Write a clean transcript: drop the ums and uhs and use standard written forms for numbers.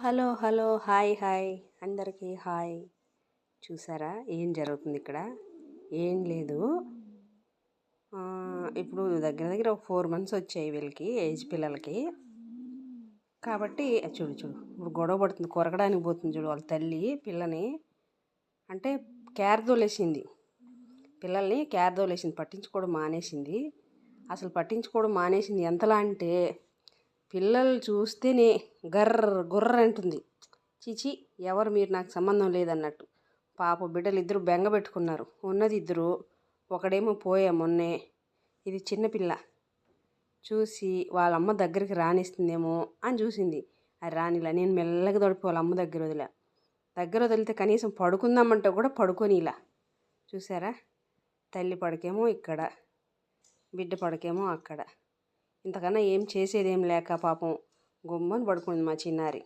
Hello hello hi hi అందరికీ hi. చూసారా ఏం జరుగుతుంది ఇక్కడ? ఏం లేదు. ఇప్పుడు దగ్గర దగ్గర ఒక 4 months వచ్చాయి వీళ్ళకి, ఏజ్ పిల్లలకి. కాబట్టి చూడు చూడు ఇప్పుడు గొడవ పడుతుంది, కొరకడానికి పోతుంది చూడు వాళ్ళ తల్లి పిల్లని. అంటే కేర్ తోలేసింది పిల్లల్ని, కేర్ తోలేసింది, పట్టించుకోవడం మానేసింది. అసలు పట్టించుకోవడం మానేసింది ఎంతలా అంటే పిల్లలు చూస్తేనే గర్ర గుర్ర అంటుంది. చిచి ఎవరు మీరు, నాకు సంబంధం లేదన్నట్టు. పాప బిడ్డలు ఇద్దరు బెంగ పెట్టుకున్నారు. ఉన్నది ఇద్దరు, ఒకడేమో పోయా మొన్నే. ఇది చిన్నపిల్ల చూసి వాళ్ళ అమ్మ దగ్గరికి రానిస్తుందేమో అని చూసింది. అది రానిలా. నేను మెల్లగా తడిపి వాళ్ళ అమ్మ దగ్గర వదిలితే కనీసం పడుకుందామంటే కూడా పడుకోనిలా. చూసారా, తల్లి పడకేమో ఇక్కడ, బిడ్డ పడకేమో అక్కడ. ఇంతకన్నా ఏం చేసేదేం లేక పాపం గుమ్మని పడుకుంది మా చిన్నారి.